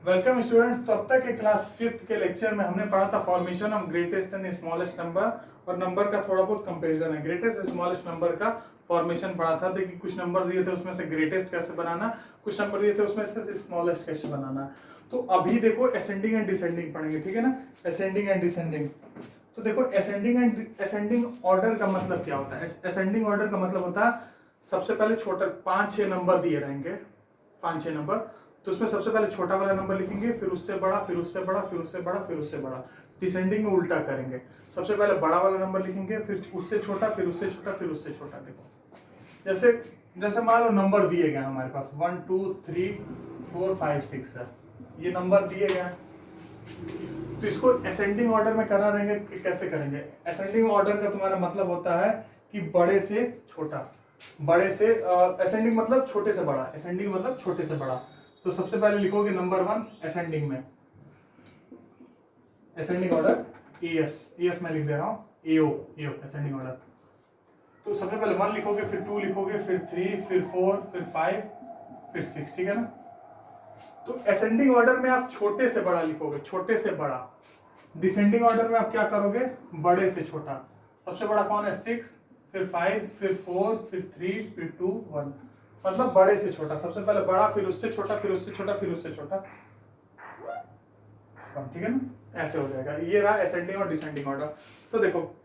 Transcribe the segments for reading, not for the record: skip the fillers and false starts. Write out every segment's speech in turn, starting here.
Welcome students. तो अब तक के क्लास 5th के लेक्चर में हमने पढ़ा था formation of greatest and smallest number और नंबर का थोड़ा बहुत कंपैरिजन है। ग्रेटेस्ट स्मॉलेस्ट नंबर का फॉर्मेशन पढ़ा था। देखिए कुछ नंबर दिए थे उसमें से ग्रेटेस्ट कैसे बनाना, कुछ नंबर दिए थे उसमें से स्मॉलेस्ट कैसे बनाना। तो अभी देखो असेंडिंग एंड डिसेंडिंग पढ़ेंगे, ठीक है ना। Ascending and descending. तो देखो असेंडिंग ऑर्डर का मतलब क्या होता है। असेंडिंग ऑर्डर का मतलब होता है सबसे पहले छोटा 5-6 नंबर दिए रहेंगे, 5-6 नंबर। तो उसमें सबसे पहले छोटा वाला नंबर लिखेंगे, फिर उससे बड़ा, फिर उससे बड़ा, फिर उससे बड़ा, फिर उससे बड़ा। डिसेंडिंग में उल्टा करेंगे, सबसे पहले बड़ा वाला नंबर लिखेंगे, फिर उससे छोटा, फिर उससे छोटा, फिर उससे छोटा। देखो जैसे जैसे मान लो नंबर दिए गए हमारे पास 1 2 3 4 5 6 है, ये नंबर दिए गए। तो इसको असेंडिंग ऑर्डर में करना रहेंगे कि कैसे करेंगे। असेंडिंग ऑर्डर का तुम्हारा मतलब होता है कि बड़े से छोटा, बड़े से असेंडिंग मतलब छोटे से बड़ा, असेंडिंग मतलब छोटे से बड़ा। तो सबसे पहले लिखोगे नंबर 1 असेंडिंग में, असेंडिंग ऑर्डर एएस में लिख दे रहा हूँ, एओ असेंडिंग ऑर्डर। तो सबसे पहले 1 लिखोगे, फिर 2 लिखोगे, फिर 3, फिर 4, फिर 5, फिर 6, ठीक है ना। तो असेंडिंग ऑर्डर में आप छोटे से बड़ा लिखोगे, छोटे से बड़ा। डिसेंडिंग ऑर्डर में आप क्या करोगे, बड़े से छोटा। सबसे बड़ा कौन है 6, फिर 5, फिर 4, फिर 3, फिर 2, 1, मतलब बड़े से छोटा। सबसे पहले बड़ा, फिर उससे छोटा, फिर उससे छोटा, फिर उससे छोटा, ठीक है ना। ऐसे हो जाएगा। ये रहा असेंडिंग और डिसेंडिंग ऑर्डर। तो देखो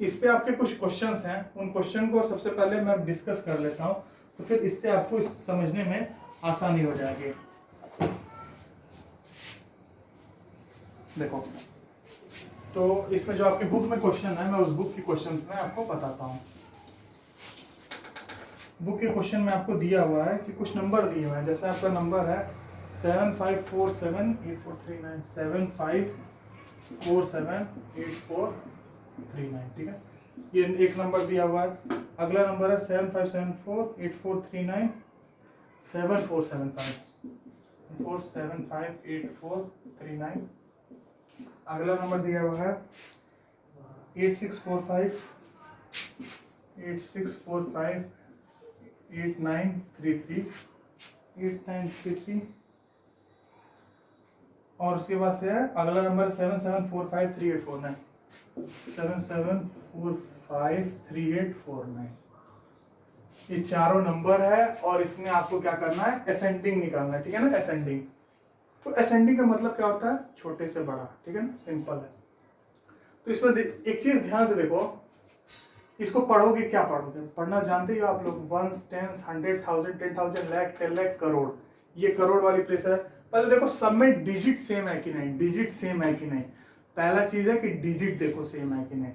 इस पे आपके कुछ क्वेश्चंस हैं, उन क्वेश्चन को सबसे पहले मैं डिस्कस कर लेता हूं, तो फिर इससे आपको समझने में आसानी हो जाएगी। देखो तो इसमें जो आपकी बुक में क्वेश्चन है, मैं उस बुक के क्वेश्चंस में आपको बताता हूं। बुक के क्वेश्चन में आपको दिया हुआ है कि कुछ नंबर दिए हुए हैं। जैसे आपका नंबर है 75478439, 75478439, ठीक है। ये एक नंबर दिया हुआ है। अगला नंबर है 75748439 7475 8439। अगला नंबर दिया हुआ है 8645 8933 और उसके बाद से अगला नंबर 77453849 77453849। ये चारों नंबर है और इसमें आपको क्या करना है, असेंडिंग निकालना है, ठीक है ना। असेंडिंग, तो असेंडिंग का मतलब क्या होता है, छोटे से बड़ा, ठीक है ना, सिंपल है। तो इसमें एक चीज ध्यान से देखो, इसको पढ़ोगे, क्या पढ़ोगे, पढ़ना जानते हो आप लोग, 1 10 100 1000 10,000 लाख 10 लाख करोड़, ये करोड़ वाली प्लेस है। पहले देखो सब में डिजिट सेम है कि नहीं, डिजिट सेम है कि नहीं। पहला चीज है कि डिजिट देखो सेम है कि नहीं।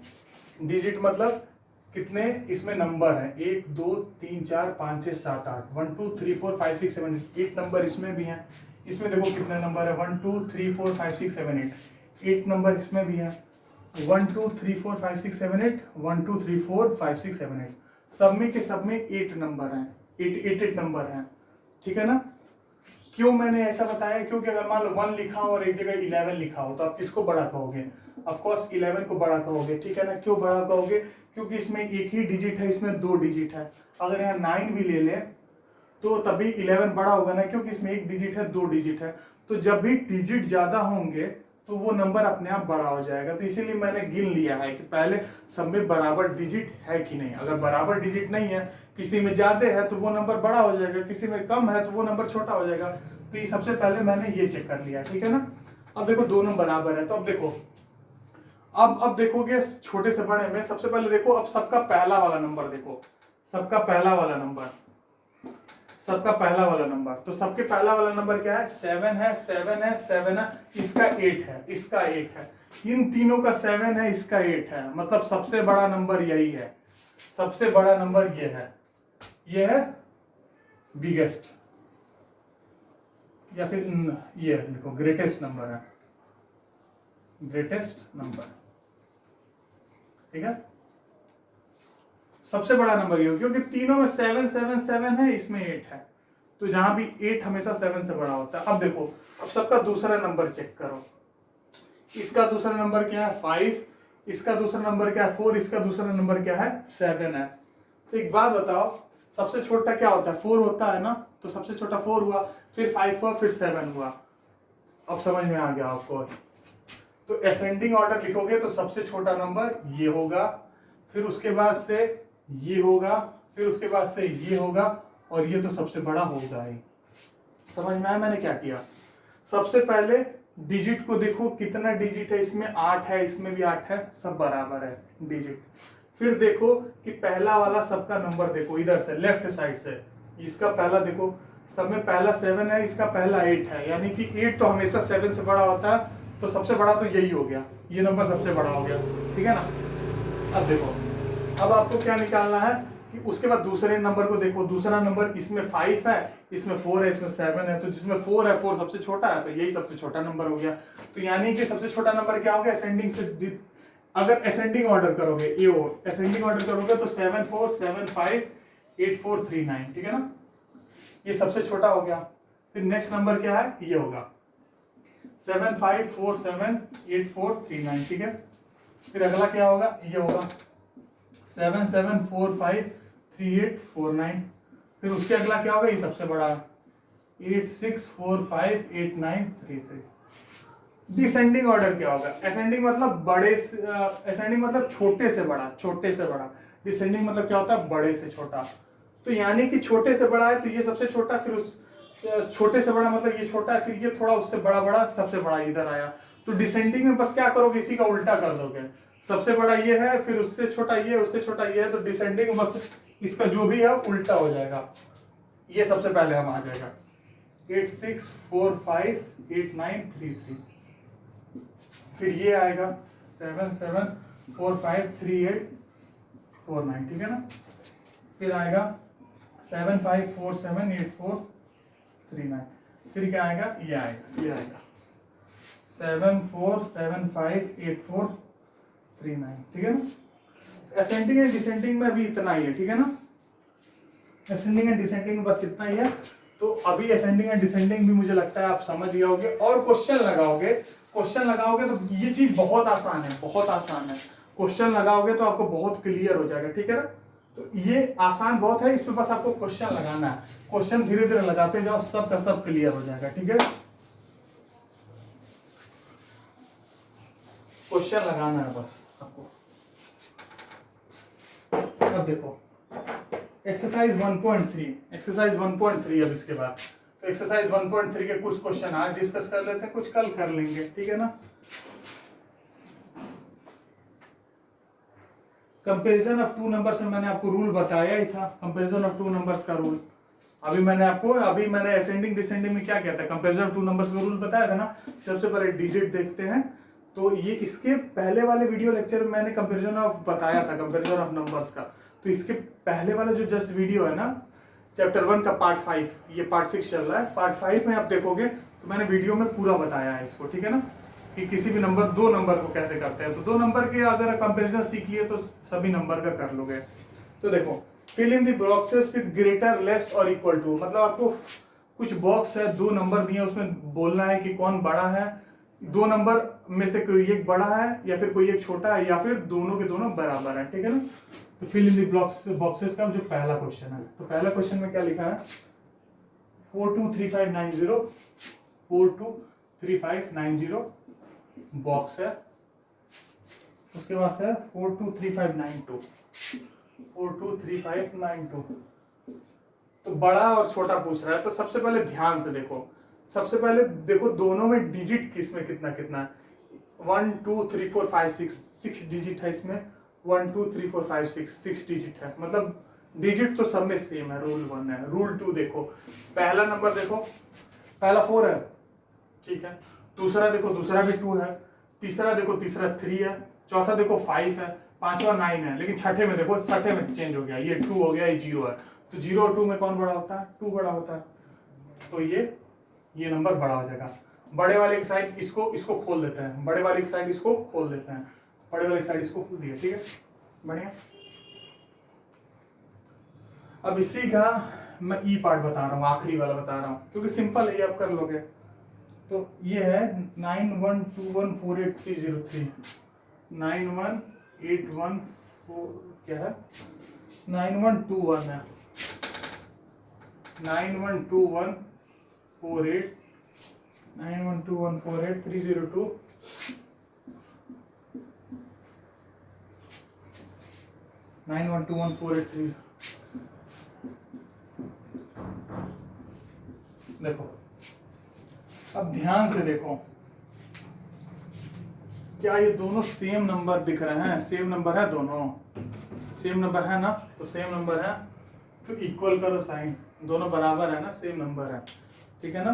डिजिट मतलब कितने इसमें नंबर है, 1 2 3 4 5 6 7 8, 1 2 3 4 5 6 7 8 नंबर इसमें भी है। इसमें देखो कितने नंबर है, 1 2 3 4 5 6 7 8 नंबर इसमें भी है। 1 2 3 4 5 6 7 8 1 2 3 4 5 6 7 8, सब में के सब में 8 नंबर हैं, 8 नंबर हैं, ठीक है ना। क्यों मैंने ऐसा बताया, क्योंकि अगर मान लो 1 लिखा हो और एक जगह 11 लिखा हो तो आप किसको बड़ा कहोगे, ऑफ कोर्स 11 को बड़ा कहोगे, ठीक है ना। क्यों बड़ा कहोगे, क्योंकि इसमें एक ही डिजिट है, इसमें 2 डिजिट है। अगर यहाँ 9 भी ले लें तो तभी 11 बड़ा होगा ना, क्योंकि इसमें एक डिजिट है, 2 डिजिट है। तो जब भी डिजिट ज्यादा होंगे तो वो नंबर अपने आप बड़ा हो जाएगा। तो इसीलिए मैंने गिन लिया है कि पहले सब में बराबर डिजिट है कि नहीं। अगर बराबर डिजिट नहीं है, किसी में ज्यादा है तो वो नंबर बड़ा हो जाएगा, किसी में कम है तो वो नंबर छोटा हो जाएगा। तो ये सबसे पहले मैंने ये चेक कर लिया, ठीक है ना। अब देखो दोनों बराबर है, तो अब देखो अब देखोगे छोटे से बड़े में। सबसे पहले देखो अब सबका पहला वाला नंबर देखो, सबका पहला वाला नंबर, सबका पहला वाला नंबर। तो सबके पहला वाला नंबर क्या है, 7 है, 7 है, 7 है, इसका 8 है, इसका 8 है। इन तीनों का 7 है, इसका 8 है, मतलब सबसे बड़ा नंबर यही है, सबसे बड़ा नंबर ये है बिगेस्ट, या फिर ये लिखो ग्रेटेस्ट नंबर है, ग्रेटेस्ट नंबर, ठीक है। सबसे बड़ा नंबर ये, क्योंकि तीनों में 7 7 7 है, इसमें 8 है, तो जहां भी 8 हमेशा 7 से बड़ा होता है। अब देखो अब सबका दूसरा नंबर चेक करो, इसका दूसरा नंबर क्या है 5, इसका दूसरा नंबर क्या है 4, इसका दूसरा नंबर क्या है 7 है। तो एक बात बताओ, सबसे छोटा क्या होता है 4 होता है ना, तो सबसे छोटा 4 हुआ, फिर 5 हुआ, फिर 7 हुआ। अब समझ में आ गया आपको। तो असेंडिंग ऑर्डर लिखोगे तो सबसे छोटा नंबर ये होगा, फिर उसके बाद से ये होगा, फिर उसके बाद से ये होगा, और ये तो सबसे बड़ा होगा ही। समझ में आया मैंने क्या किया? सबसे पहले डिजिट को देखो, कितना डिजिट है इसमें, 8 है, इसमें भी 8 है, सब बराबर है डिजिट। फिर देखो कि पहला वाला सबका नंबर देखो, इधर से लेफ्ट साइड से, इसका पहला देखो, सब में पहला 7 है, इसका पहला 8 है, यानी कि 8 तो हमेशा 7 से बड़ा होता है, तो सबसे बड़ा तो यही हो गया, ये नंबर सबसे बड़ा हो गया, ठीक है ना। अब देखो, अब आपको क्या निकालना है कि उसके बाद दूसरे नंबर को देखो, दूसरा नंबर इसमें 5 है, इसमें 4 है, इसमें 7 है, तो जिसमें 4 है, 4 सबसे छोटा है, तो यही सबसे छोटा नंबर हो गया। तो यानी कि सबसे छोटा नंबर क्या हो गया असेंडिंग से, अगर असेंडिंग ऑर्डर करोगे, असेंडिंग ऑर्डर करोगे तो 7 4 7 5 8 4 3 9, ठीक है ना, ये सबसे छोटा हो गया। फिर नेक्स्ट नंबर क्या है, ये होगा 7 5 4 7 8 4 3 9, ठीक है। फिर अगला क्या होगा, ये होगा 7 7 4 5 3 8 4 9। फिर उसके अगला क्या होगा, ये सबसे बड़ा 8 6 4 5 8 9 3 3। डिसेंडिंग ऑर्डर क्या होगा, असेंडिंग मतलब बड़े से, असेंडिंग मतलब छोटे से बड़ा, छोटे से बड़ा। डिसेंडिंग मतलब क्या होता है, बड़े से छोटा। तो यानी कि छोटे से बड़ा है तो ये सबसे छोटा, फिर उस छोटे से बड़ा मतलब ये छोटा है, फिर ये थोड़ा उससे बड़ा बड़ा, सबसे बड़ा इधर आया। तो डिसेंडिंग में बस क्या करोगे, इसी का उल्टा कर दोगे, सबसे बड़ा ये है, फिर उससे छोटा ये, उससे छोटा ये है, तो डिसेंडिंग बस इसका जो भी है उल्टा हो जाएगा। ये सबसे पहले हम आ जाएगा 8 6 4 5 8 9 3 3। फिर ये आएगा 7 7 4 5 3 8 4 9, ठीक है ना। फिर आएगा 7 5 4 7 8 4 3 9। फिर क्या आएगा, ये आएगा, ये आएगा 7 4 7 5 8 4 3 9, ठीक है ना। असेंडिंग एंड डिसेंडिंग में भी इतना ही है, ठीक है ना, असेंडिंग एंड डिसेंडिंग में बस इतना ही है। तो अभी असेंडिंग एंड डिसेंडिंग भी मुझे लगता है आप समझ गए होगे, और क्वेश्चन लगाओगे, क्वेश्चन लगाओगे तो ये चीज बहुत आसान है, बहुत आसान है। क्वेश्चन लगाओगे तो आपको बहुत क्लियर हो जाएगा, ठीक है ना। तो ये आसान बहुत है, इसमें बस आपको क्वेश्चन लगाना है, क्वेश्चन धीरे धीरे लगाते जाओ, सब का सब क्लियर हो जाएगा, ठीक है। क्वेश्चन लगाना है बस आपको। अब देखो एक्सरसाइज 1.3, एक्सरसाइज 1.3 अब इसके बाद, तो एक्सरसाइज 1.3 के कुछ क्वेश्चन आज डिस्कस कर लेते हैं, कुछ कल कर लेंगे, ठीक है ना। कंपैरिजन ऑफ टू नंबर्स में मैंने आपको रूल बताया ही था, कंपैरिजन ऑफ टू नंबर्स का रूल। अभी मैंने असेंडिंग डिसेंडिंग में क्या किया था, कंपैरिजन ऑफ टू नंबर्स का रूल बताया था ना। सबसे पहले डिजिट देखते हैं, तो ये इसके पहले वाले वीडियो लेक्चर में मैंने कंपैरिजन ऑफ बताया था, कंपैरिजन ऑफ नंबर्स का। तो इसके पहले वाला जो जस्ट वीडियो है ना, चैप्टर 1 का पार्ट 5, ये पार्ट 6 चल रहा है, पार्ट 5 में आप देखोगे तो मैंने वीडियो में पूरा बताया है इसको, ठीक है ना, कि किसी भी नंबर, दो नंबर को कैसे करते हैं। तो दो नंबर के अगर कंपैरिजन सीख लिए तो सभी नंबर का कर लोगे। तो देखो, fill in the boxes with greater less और इक्वल टू, मतलब आपको कुछ बॉक्स है, दो नंबर दिए, उसमें बोलना है कि कौन बड़ा है, दो नंबर में से कोई एक बड़ा है या फिर कोई एक छोटा है, या फिर दोनों के दोनों बराबर है, ठीक है ना। तो फिल इन द बॉक्सेस का जो पहला क्वेश्चन है, तो पहला क्वेश्चन में क्या लिखा है, 423590, 423590 बॉक्स है। उसके बाद है 423592, 423592। तो बड़ा और छोटा पूछ रहा है, तो सबसे पहले ध्यान से देखो, सबसे पहले देखो दोनों में डिजिट किसमें कितना कितना है, 1 2 3 4 5 6 डिजिट है इसमें, 1 2 3 4 5 6 डिजिट है, मतलब डिजिट तो सब में सेम है। रूल 1 है। रूल 2 देखो, पहला नंबर देखो, पहला 4 है, ठीक है, दूसरा देखो, दूसरा भी 2 है, तीसरा देखो, तीसरा 3 है, चौथा देखो 5 है, पांचवा 9 है, लेकिन छठे में देखो, छठे में चेंज हो गया, ये 2 हो गया, ये 0 है। तो 0 और 2 में कौन बड़ा होता है, 2 बड़ा होता है, तो ये नंबर बड़ा हो जाएगा। बड़े वाले की साइड इसको खोल देते हैं, बड़े वाले की साइड इसको खोल देते हैं, बड़े वाले की साइड इसको खोल दिया, ठीक है, बढ़िया। अब इसी का मैं ई पार्ट बता रहा हूँ, आखिरी वाला बता रहा हूँ, क्योंकि सिंपल है, ये आप कर लोगे। तो ये है 91214830, 91814 क्या है, 9121 है, 912148 912148302 9121483। देखो अब ध्यान से देखो, क्या ये दोनों सेम नंबर दिख रहे हैं? सेम नंबर है, दोनों सेम नंबर है ना, तो सेम नंबर है तो इक्वल करो साइन, दोनों बराबर है ना, सेम नंबर है, ठीक है ना।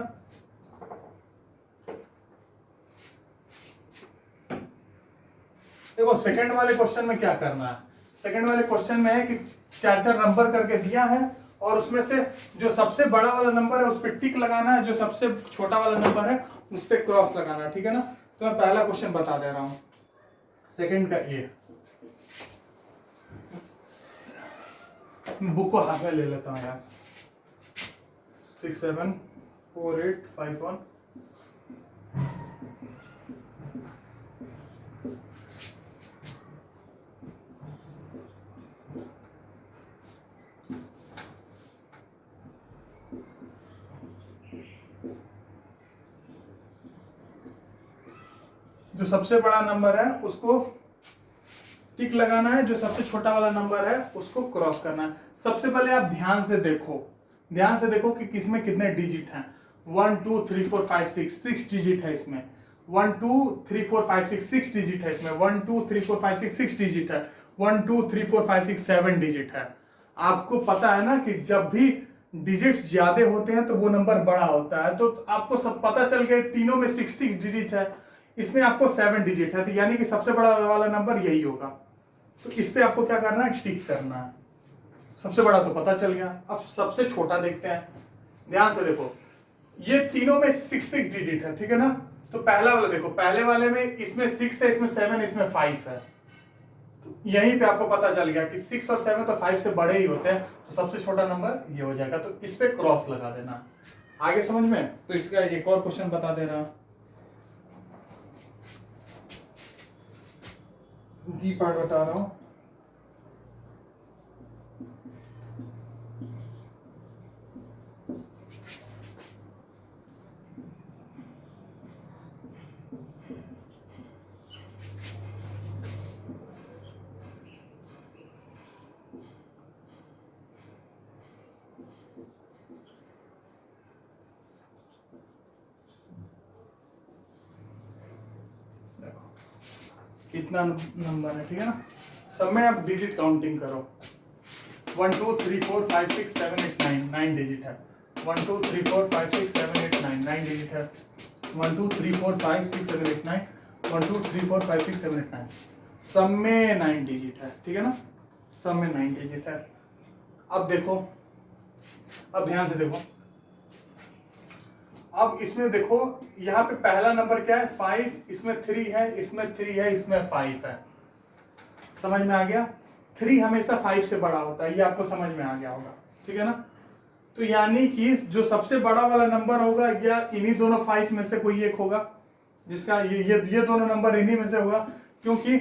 देखो सेकंड वाले क्वेश्चन में क्या करना है, सेकंड वाले क्वेश्चन में है कि चार चार नंबर करके दिया है और उसमें से जो सबसे बड़ा वाला नंबर है उस पर टिक लगाना है, जो सबसे छोटा वाला नंबर है उस पर क्रॉस लगाना है, ठीक है ना। तो मैं पहला क्वेश्चन बता दे रहा हूं, सेकंड का ये बुक को हाथ में ले लेता हूँ यार। 674851। जो सबसे बड़ा नंबर है उसको टिक लगाना है, जो सबसे छोटा वाला नंबर है उसको क्रॉस करना है। सबसे पहले आप ध्यान से देखो कि किसमें कितने डिजिट हैं। 1 2 3 4 5 6 डिजिट है इसमें। 1 2 3 4 5 6 डिजिट है इसमें। 1 2 3 4 5 6 डिजिट है। 1 2 3 4 5 6 7 डिजिट है। आपको पता है ना कि जब भी डिजिट्स ज्यादा होते हैं तो वो नंबर बड़ा होता है, तो आपको सब पता चल गया तीनों में 6 डिजिट है, इसमें आपको 7 डिजिट है, तो यानी कि सबसे बड़ा वाला नंबर यही होगा। तो इस पे आपको क्या करना है, टिक करना है। सबसे बड़ा तो पता चल गया, अब सबसे छोटा देखते हैं। ध्यान से देखो, ये तीनों में 6 डिजिट है, ठीक है ना। तो पहला वाला देखो, पहले वाले में इसमें 6 है, इसमें 7, इसमें 5 है। तो यहीं पे आपको पता चल गया कि 6 और 7 तो 5 से बड़े ही होते हैं, तो सबसे छोटा नंबर ये हो जाएगा। तो इस पे क्रॉस लगा देना। आगे समझ में? तो इसका एक और क्वेश्चन बता दे रहा हूं, डी पार्ट बता रहा हूं। कितना नंबर है, ठीक है ना। सब में आप डिजिट काउंटिंग करो। 1 2 3 4 5 6 7 8 9 9 डिजिट है। 1 2 3 4 5 6 7 8 9 9 डिजिट है। 1 2 3 4 5 6 7 8 9 1 2 3 4 5 6 7 8 9 सब में 9 डिजिट है, ठीक है ना। सब में 9 डिजिट है। अब देखो, अब ध्यान से देखो, अब इसमें देखो यहाँ पे पहला नंबर क्या है, 5, इसमें 3 है, इसमें 3 है, इसमें 5 है। समझ में आ गया? 3 हमेशा 5 से बड़ा होता है, ये आपको समझ में आ गया होगा, ठीक है ना। तो यानी कि जो सबसे बड़ा वाला नंबर होगा या इन्हीं दोनों 5 में से कोई एक होगा, जिसका ये दोनों नंबर इन्हीं में से होगा, क्योंकि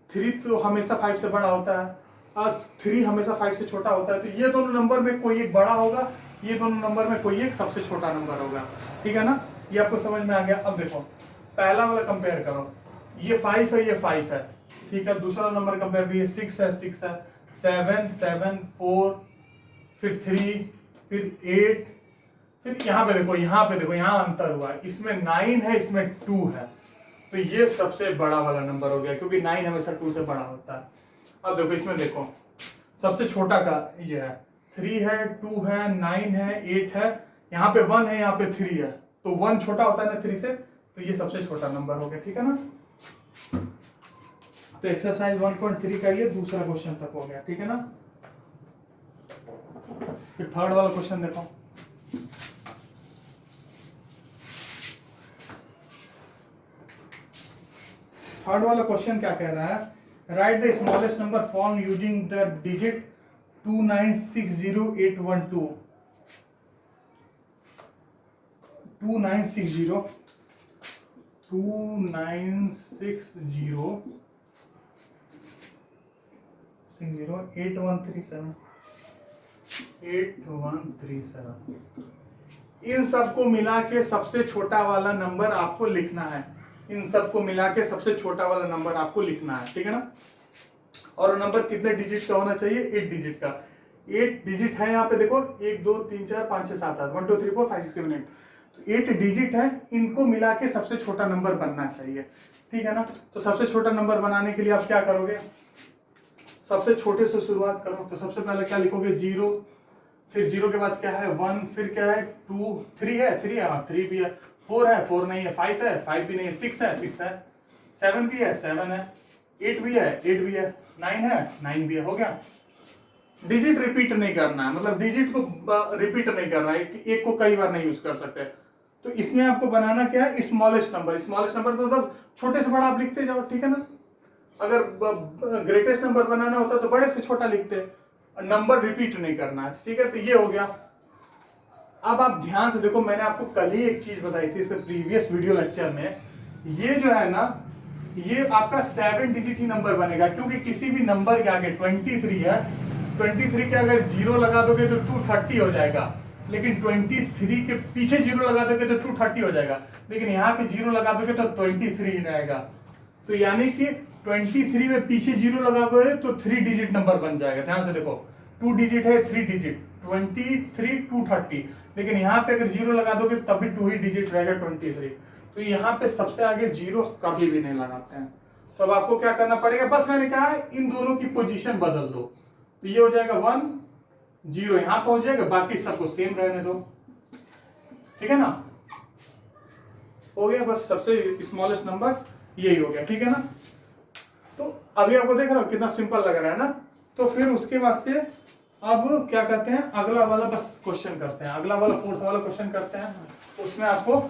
3 तो हमेशा 5 से बड़ा होता है और 3 हमेशा 5 से छोटा होता है। तो ये दोनों नंबर में कोई एक बड़ा होगा, ये दोनों नंबर में कोई एक सबसे छोटा नंबर होगा, ठीक है ना। ये आपको समझ में आ गया। अब देखो पहला वाला कंपेयर करो, ये 5 है, ये 5 है, ठीक है। दूसरा नंबर कंपेयर भी 6 है, 6 है, 7 7 4, फिर 3, फिर 8, फिर यहाँ पे देखो, यहाँ पे देखो, यहाँ अंतर हुआ है, इसमें 9 है, इसमें 2 है। तो ये सबसे बड़ा वाला नंबर हो गया, क्योंकि 9 हमेशा 2 से बड़ा होता है। अब देखो इसमें देखो, सबसे छोटा का ये है, 3 है, 2 है, 9 है, 8 है, यहाँ पे 1 है, यहाँ पे 3 है, तो 1 छोटा होता है ना 3 से, तो ये सबसे छोटा नंबर हो गया, ठीक है ना। तो एक्सरसाइज 1.3 का ये दूसरा क्वेश्चन तक हो गया, ठीक है ना। फिर थर्ड वाला क्वेश्चन देखो, थर्ड वाला क्वेश्चन क्या कह रहा है, right the smallest number form using the digit 2960812 2960 8137 8137 इन सबको मिला के सबसे छोटा वाला नंबर आपको लिखना है, इन सबको मिला के सबसे छोटा वाला नंबर आपको लिखना है, ठीक है ना। और नंबर कितने डिजिट का होना चाहिए, 8 डिजिट का। 8 डिजिट है यहाँ पे देखो, 1 2 3 4 5 6 7 8, 1 2 3 4 5 6 7 8, तो 8 डिजिट है, इनको मिला के सबसे छोटा नंबर बनना चाहिए, ठीक है ना। तो सबसे छोटा नंबर बनाने के लिए आप क्या करोगे, सबसे छोटे से शुरुआत करो। तो सबसे पहले क्या लिखोगे, 0, फिर 0 के बाद क्या है 1, फिर क्या है 2, 3 है, 3 है, हाँ 3 भी है, 4 है, 4 नहीं है, 5 है, 5 भी नहीं है, 6 है, 6 है, 7 भी है, 7 है, 8 भी है, 8 भी है, 9 है, 9 भी है, हो गया। डिजिट रिपीट नहीं करना है, मतलब डिजिट को रिपीट नहीं करना है, एक को कई बार नहीं यूज कर सकते। तो इसमें आपको बनाना क्या है, स्मॉलेस्ट नंबर। स्मॉलेस्ट नंबर तो मतलब छोटे से बड़ा आप लिखते जाओ, ठीक है ना। अगर ग्रेटेस्ट नंबर बनाना होता तो बड़े से छोटा लिखते, नंबर रिपीट नहीं करना है, ठीक है। तो ये हो गया। अब आप ध्यान से देखो, मैंने आपको कल ही एक चीज बताई थी इससे प्रीवियस वीडियो लेक्चर में, ये जो है ना, ये आपका 7 डिजिट ही नंबर बनेगा, क्योंकि किसी भी नंबर के आगे 23 है, 23 के अगर 0 लगा दोगे तो 230 हो जाएगा, लेकिन 23 के पीछे 0 लगा दोगे तो 230 हो जाएगा, लेकिन यहाँ पे 0 लगा दोगे तो 23 ही रहेगा। तो यानी कि 23 में पीछे 0 लगा दोगे तो 3 डिजिट नंबर बन जाएगा। ध्यान से देखो, 2 डिजिट है, 3 डिजिट, 23 230, लेकिन यहाँ पे अगर 0 लगा दोगे तब भी 2 ही डिजिट रहेगा 23। तो यहाँ पे सबसे आगे 0 कभी भी नहीं लगाते हैं। तो अब आपको क्या करना पड़ेगा, बस मैंने कहा है इन दोनों की पोजीशन बदल दो, तो ये हो जाएगा 1 0 यहां पहुंच जाएगा, बाकी सबको सेम रहने दो, ठीक है ना। हो गया, बस सबसे स्मॉलेस्ट नंबर यही हो गया, ठीक है ना। तो अभी आपको देख रहे हो कितना सिंपल लग रहा है ना। तो फिर उसके बाद से अब क्या कहते हैं, अगला वाला बस क्वेश्चन करते हैं, अगला वाला 4th वाला क्वेश्चन करते हैं। उसमें आपको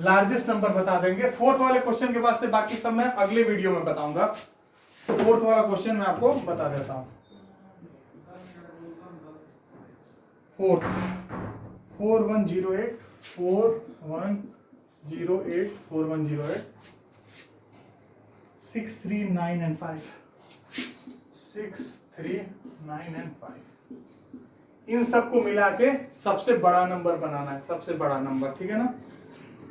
लार्जेस्ट नंबर बता देंगे। 4th वाले क्वेश्चन के बाद से बाकी सब मैं अगले वीडियो में बताऊंगा। 4th वाला क्वेश्चन मैं आपको बता देता हूं। 4108 4108 4108 6 3 9 and 5 6 3 9 and 5, इन सबको मिला के सबसे बड़ा नंबर बनाना है, सबसे बड़ा नंबर, ठीक है ना।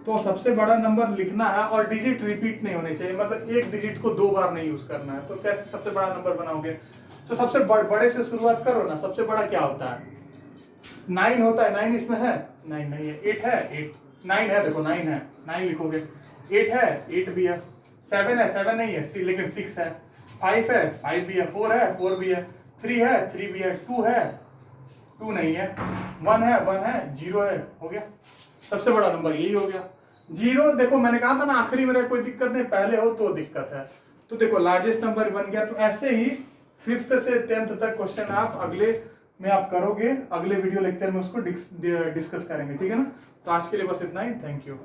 तो सबसे बड़ा नंबर लिखना है और डिजिट रिपीट नहीं होने चाहिए, मतलब एक डिजिट को 2 बार नहीं यूज करना है। तो कैसे सबसे बड़ा नंबर बनाओगे, तो सबसे बड़े से शुरुआत करो ना। सबसे बड़ा क्या होता है, 9 होता है, 9 इसमें है, 9 नहीं है, 8 है, 8 9 है, देखो 9 है, 9 लिखोगे, 8 है, 8 भी है, 7 है, 7 नहीं है, लेकिन 6 है, 5 है, 5 भी है, 4 है, 4 भी है, 3 है, 3 भी है, 2 है, 2 नहीं है, 1 है, 1 है, 0 है, हो गया। सबसे बड़ा नंबर यही हो गया। 0 देखो मैंने कहा था ना आखिरी में कोई दिक्कत नहीं, पहले हो तो दिक्कत है। तो देखो लार्जेस्ट नंबर बन गया। तो ऐसे ही 5th से 10th तक क्वेश्चन आप अगले में आप करोगे, अगले वीडियो लेक्चर में उसको डिस्कस करेंगे, ठीक है ना। तो आज के लिए बस इतना ही, थैंक यू।